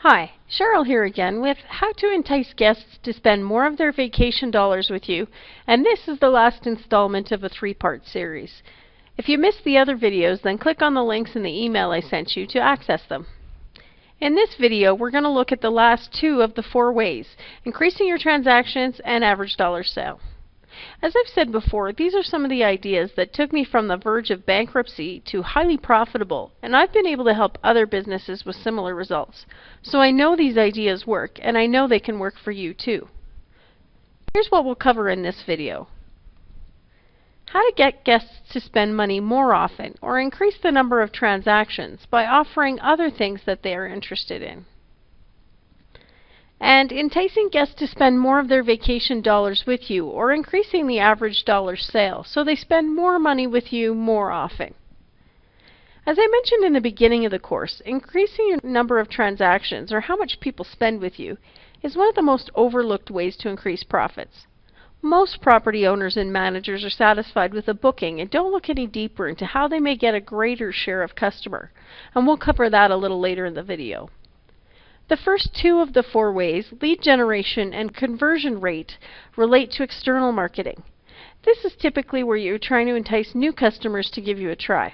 Hi, Cheryl here again with how to entice guests to spend more of their vacation dollars with you, and this is the last installment of a three-part series. If you missed the other videos, then click on the links in the email I sent you to access them. In this video, we're going to look at the last two of the 4 ways, increasing your transactions and average dollar sale. As I've said before, these are some of the ideas that took me from the verge of bankruptcy to highly profitable, and I've been able to help other businesses with similar results. So I know these ideas work, and I know they can work for you too. Here's what we'll cover in this video. How to get guests to spend money more often or increase the number of transactions by offering other things that they are interested in. And enticing guests to spend more of their vacation dollars with you or increasing the average dollar sale so they spend more money with you more often. As I mentioned in the beginning of the course, increasing your number of transactions or how much people spend with you is one of the most overlooked ways to increase profits. Most property owners and managers are satisfied with a booking and don't look any deeper into how they may get a greater share of customer, and we'll cover that a little later in the video. The first 2 of the 4 ways, lead generation and conversion rate, relate to external marketing. This is typically where you're trying to entice new customers to give you a try.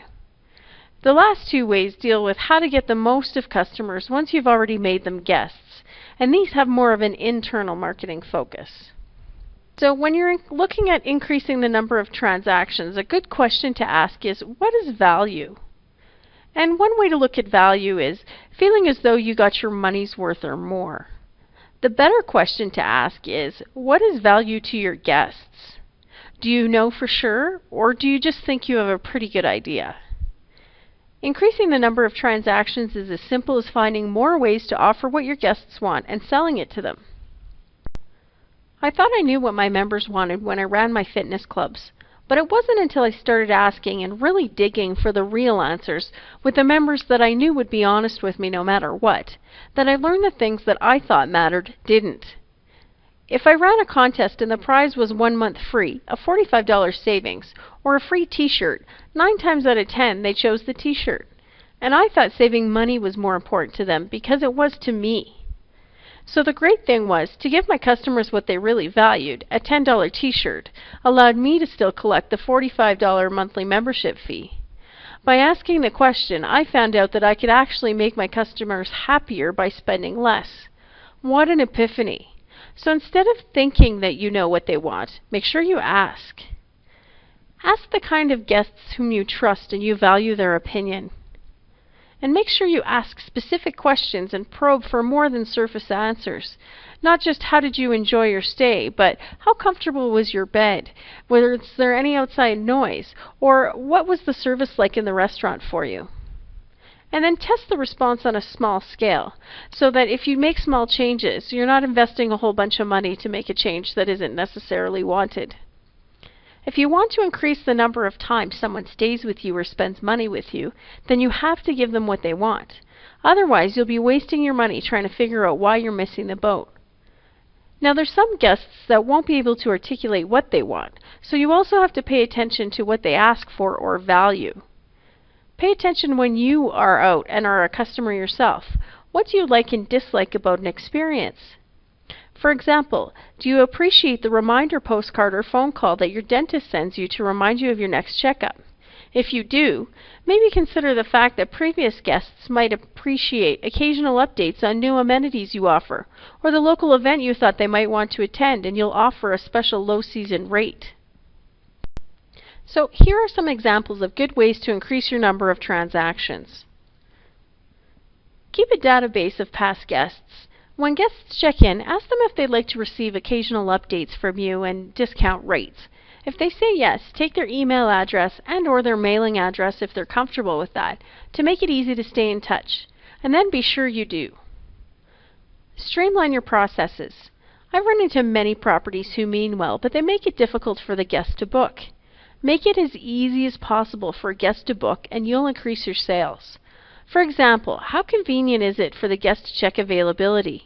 The last 2 ways deal with how to get the most of customers once you've already made them guests, and these have more of an internal marketing focus. So when you're looking at increasing the number of transactions, a good question to ask is, what is value? And one way to look at value is feeling as though you got your money's worth or more. The better question to ask is, what is value to your guests? Do you know for sure, or do you just think you have a pretty good idea? Increasing the number of transactions is as simple as finding more ways to offer what your guests want and selling it to them. I thought I knew what my members wanted when I ran my fitness clubs. But it wasn't until I started asking and really digging for the real answers with the members that I knew would be honest with me no matter what, that I learned the things that I thought mattered didn't. If I ran a contest and the prize was 1 month free, a $45 savings, or a free t-shirt, 9 times out of 10 they chose the t-shirt. And I thought saving money was more important to them because it was to me. So the great thing was, to give my customers what they really valued, a $10 t-shirt, allowed me to still collect the $45 monthly membership fee. By asking the question, I found out that I could actually make my customers happier by spending less. What an epiphany! So instead of thinking that you know what they want, make sure you ask. Ask the kind of guests whom you trust and you value their opinion. And make sure you ask specific questions and probe for more than surface answers. Not just how did you enjoy your stay, but how comfortable was your bed? Was there any outside noise? Or what was the service like in the restaurant for you? And then test the response on a small scale, so that if you make small changes, you're not investing a whole bunch of money to make a change that isn't necessarily wanted. If you want to increase the number of times someone stays with you or spends money with you, then you have to give them what they want. Otherwise, you'll be wasting your money trying to figure out why you're missing the boat. Now, there's some guests that won't be able to articulate what they want, so you also have to pay attention to what they ask for or value. Pay attention when you are out and are a customer yourself. What do you like and dislike about an experience? For example, do you appreciate the reminder postcard or phone call that your dentist sends you to remind you of your next checkup? If you do, maybe consider the fact that previous guests might appreciate occasional updates on new amenities you offer, or the local event you thought they might want to attend and you'll offer a special low-season rate. So here are some examples of good ways to increase your number of transactions. Keep a database of past guests. When guests check in, ask them if they'd like to receive occasional updates from you and discount rates. If they say yes, take their email address and or their mailing address if they're comfortable with that, to make it easy to stay in touch. And then be sure you do. Streamline your processes. I've run into many properties who mean well, but they make it difficult for the guest to book. Make it as easy as possible for a guest to book and you'll increase your sales. For example, how convenient is it for the guest to check availability?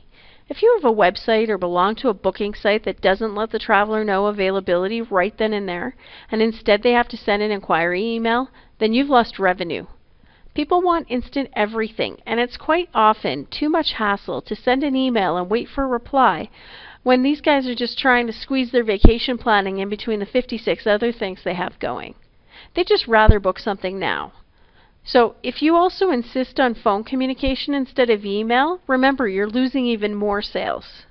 If you have a website or belong to a booking site that doesn't let the traveler know availability right then and there, and instead they have to send an inquiry email, then you've lost revenue. People want instant everything, and it's quite often too much hassle to send an email and wait for a reply when these guys are just trying to squeeze their vacation planning in between the 56 other things they have going. They'd just rather book something now. So if you also insist on phone communication instead of email, remember you're losing even more sales.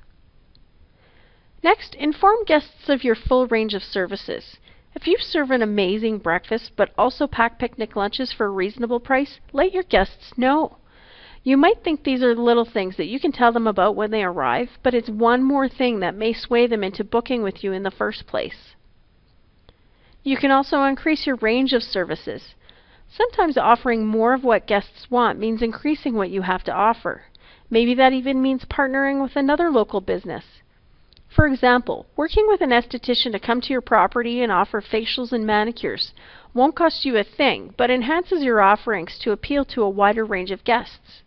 Next, inform guests of your full range of services. If you serve an amazing breakfast but also pack picnic lunches for a reasonable price, let your guests know. You might think these are little things that you can tell them about when they arrive, but it's one more thing that may sway them into booking with you in the first place. You can also increase your range of services. Sometimes offering more of what guests want means increasing what you have to offer. Maybe that even means partnering with another local business. For example, working with an esthetician to come to your property and offer facials and manicures won't cost you a thing, but enhances your offerings to appeal to a wider range of guests.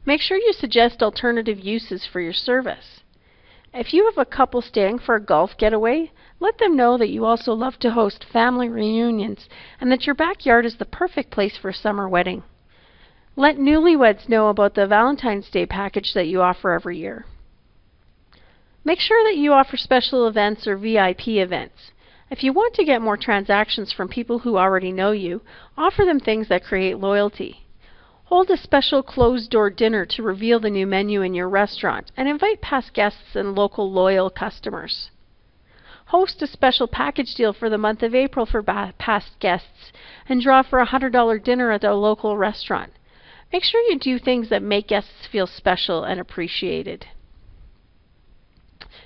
Make sure you suggest alternative uses for your service. If you have a couple staying for a golf getaway, let them know that you also love to host family reunions and that your backyard is the perfect place for a summer wedding. Let newlyweds know about the Valentine's Day package that you offer every year. Make sure that you offer special events or VIP events. If you want to get more transactions from people who already know you, offer them things that create loyalty. Hold a special closed-door dinner to reveal the new menu in your restaurant and invite past guests and local loyal customers. Host a special package deal for the month of April for past guests and draw for a $100 dinner at a local restaurant. Make sure you do things that make guests feel special and appreciated.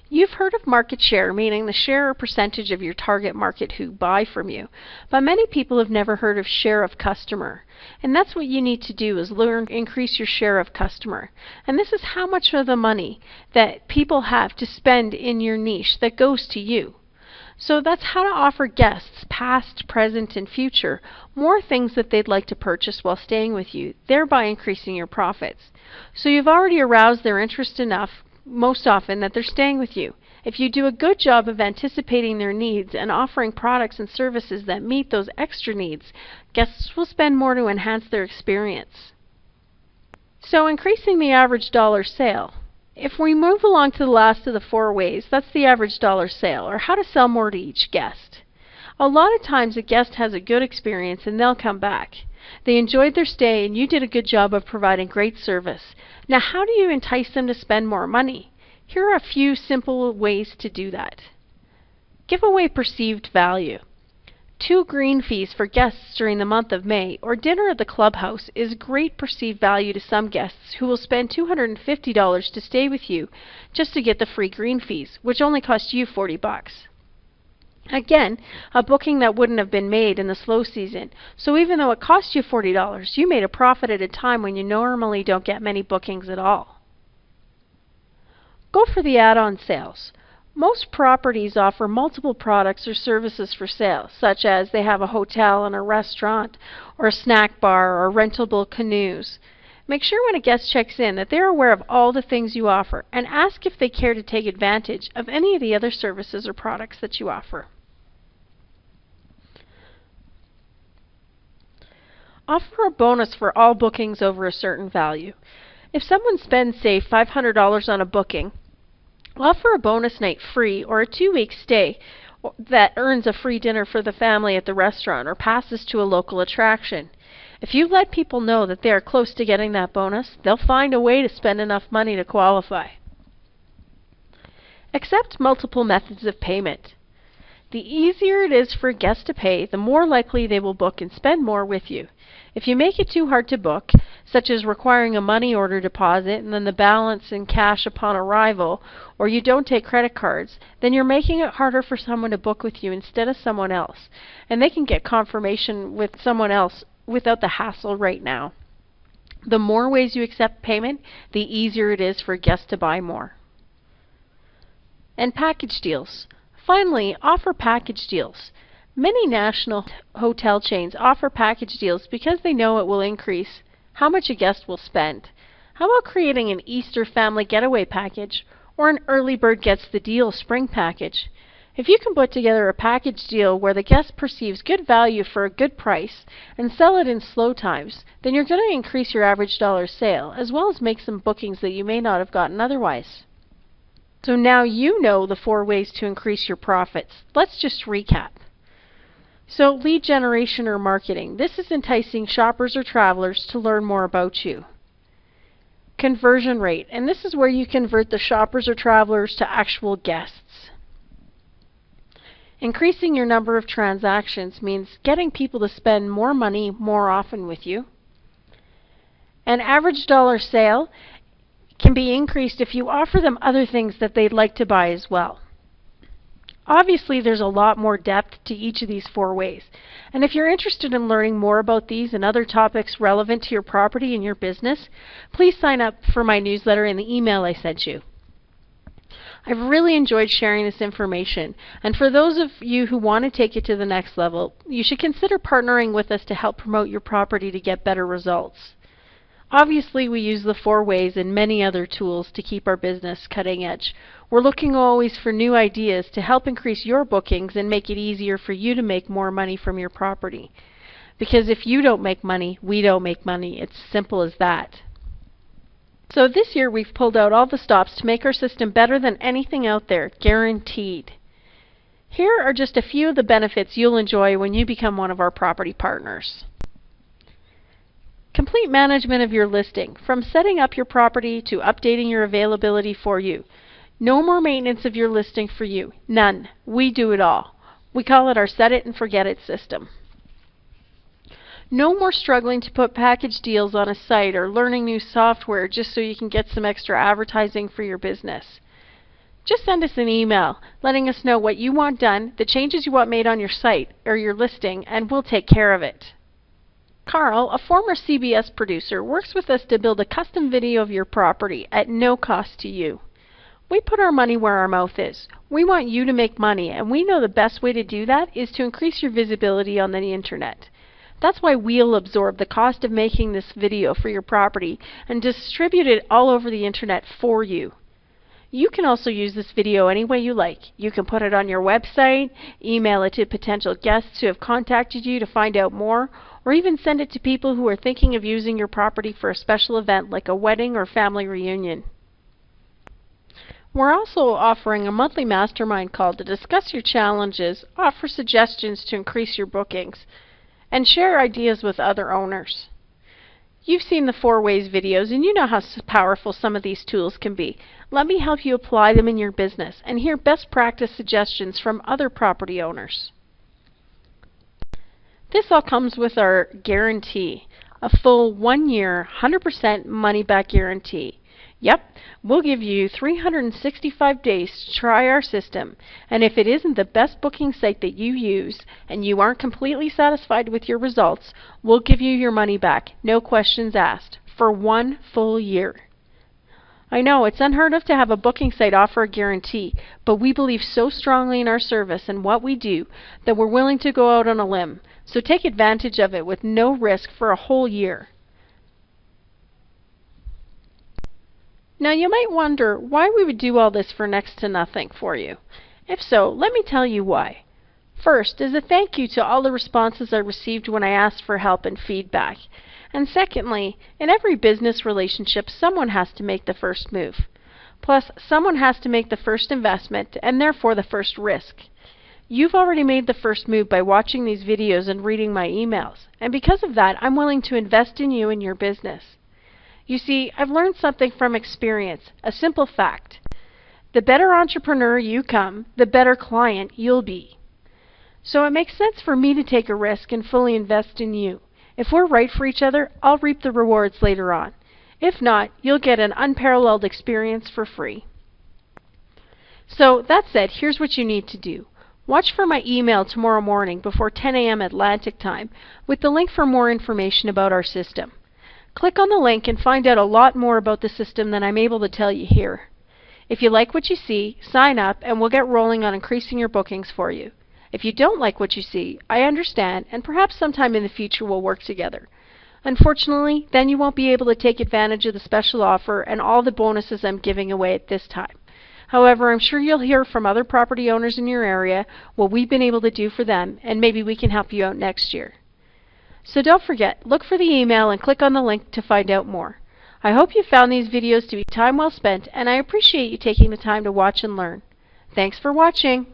You've heard of market share, meaning the share or percentage of your target market who buy from you, but many people have never heard of share of customer. And that's what you need to do, is learn to increase your share of customer. And this is how much of the money that people have to spend in your niche that goes to you. So that's how to offer guests, past, present, and future, more things that they'd like to purchase while staying with you, thereby increasing your profits. So you've already aroused their interest enough, most often, that they're staying with you. If you do a good job of anticipating their needs and offering products and services that meet those extra needs, guests will spend more to enhance their experience. So increasing the average dollar sale. If we move along to the last of the 4 ways, that's the average dollar sale, or how to sell more to each guest. A lot of times a guest has a good experience and they'll come back. They enjoyed their stay and you did a good job of providing great service. Now, how do you entice them to spend more money? Here are a few simple ways to do that. Give away perceived value. 2 green fees for guests during the month of May or dinner at the clubhouse is great perceived value to some guests who will spend $250 to stay with you just to get the free green fees, which only cost you $40. Again, a booking that wouldn't have been made in the slow season. So even though it cost you $40, you made a profit at a time when you normally don't get many bookings at all. Go for the add-on sales. Most properties offer multiple products or services for sale, such as they have a hotel and a restaurant, or a snack bar, or rentable canoes. Make sure when a guest checks in that they're aware of all the things you offer, and ask if they care to take advantage of any of the other services or products that you offer. Offer a bonus for all bookings over a certain value. If someone spends, say, $500 on a booking, offer a bonus night free or a 2-week stay that earns a free dinner for the family at the restaurant or passes to a local attraction. If you let people know that they are close to getting that bonus, they'll find a way to spend enough money to qualify. Accept multiple methods of payment. The easier it is for a guest to pay, the more likely they will book and spend more with you. If you make it too hard to book, such as requiring a money order deposit and then the balance in cash upon arrival, or you don't take credit cards, then you're making it harder for someone to book with you instead of someone else, and they can get confirmation with someone else without the hassle right now. The more ways you accept payment, the easier it is for a guest to buy more. And package deals. Finally, offer package deals. Many national hotel chains offer package deals because they know it will increase how much a guest will spend. How about creating an Easter family getaway package or an early bird gets the deal spring package? If you can put together a package deal where the guest perceives good value for a good price and sell it in slow times, then you're going to increase your average dollar sale, as well as make some bookings that you may not have gotten otherwise. So now you know the 4 ways to increase your profits. Let's just recap. So lead generation or marketing. This is enticing shoppers or travelers to learn more about you. Conversion rate, and this is where you convert the shoppers or travelers to actual guests. Increasing your number of transactions means getting people to spend more money more often with you. An average dollar sale can be increased if you offer them other things that they'd like to buy as well. Obviously, there's a lot more depth to each of these 4 ways. And if you're interested in learning more about these and other topics relevant to your property and your business, please sign up for my newsletter in the email I sent you. I've really enjoyed sharing this information, and for those of you who want to take it to the next level, you should consider partnering with us to help promote your property to get better results. Obviously, we use the 4 ways and many other tools to keep our business cutting edge. We're looking always for new ideas to help increase your bookings and make it easier for you to make more money from your property. Because if you don't make money, we don't make money. It's simple as that. So this year we've pulled out all the stops to make our system better than anything out there, guaranteed. Here are just a few of the benefits you'll enjoy when you become one of our property partners. Complete management of your listing, from setting up your property to updating your availability for you. No more maintenance of your listing for you. None. We do it all. We call it our set it and forget it system. No more struggling to put package deals on a site or learning new software just so you can get some extra advertising for your business. Just send us an email letting us know what you want done, the changes you want made on your site or your listing, and we'll take care of it. Carl, a former CBS producer, works with us to build a custom video of your property at no cost to you. We put our money where our mouth is. We want you to make money, and we know the best way to do that is to increase your visibility on the internet. That's why we'll absorb the cost of making this video for your property and distribute it all over the internet for you. You can also use this video any way you like. You can put it on your website, email it to potential guests who have contacted you to find out more, or even send it to people who are thinking of using your property for a special event like a wedding or family reunion. We're also offering a monthly mastermind call to discuss your challenges, offer suggestions to increase your bookings, and share ideas with other owners. You've seen the 4 ways videos and you know how powerful some of these tools can be. Let me help you apply them in your business and hear best practice suggestions from other property owners. This all comes with our guarantee, a full 1-year, 100% money-back guarantee. Yep, we'll give you 365 days to try our system, and if it isn't the best booking site that you use and you aren't completely satisfied with your results, we'll give you your money back, no questions asked, for 1 full year. I know it's unheard of to have a booking site offer a guarantee, but we believe so strongly in our service and what we do that we're willing to go out on a limb, so take advantage of it with no risk for a whole year. Now you might wonder why we would do all this for next to nothing for you. If so, let me tell you why. First, as a thank you to all the responses I received when I asked for help and feedback. And secondly, in every business relationship, someone has to make the first move. Plus, someone has to make the first investment and therefore the first risk. You've already made the first move by watching these videos and reading my emails, and because of that, I'm willing to invest in you and your business. You see, I've learned something from experience, a simple fact. The better entrepreneur you become, the better client you'll be. So it makes sense for me to take a risk and fully invest in you. If we're right for each other, I'll reap the rewards later on. If not, you'll get an unparalleled experience for free. So that said, here's what you need to do. Watch for my email tomorrow morning before 10 a.m. Atlantic time with the link for more information about our system. Click on the link and find out a lot more about the system than I'm able to tell you here. If you like what you see, sign up and we'll get rolling on increasing your bookings for you. If you don't like what you see, I understand, and perhaps sometime in the future we'll work together. Unfortunately, then you won't be able to take advantage of the special offer and all the bonuses I'm giving away at this time. However, I'm sure you'll hear from other property owners in your area what we've been able to do for them, and maybe we can help you out next year. So don't forget, look for the email and click on the link to find out more. I hope you found these videos to be time well spent, and I appreciate you taking the time to watch and learn. Thanks for watching.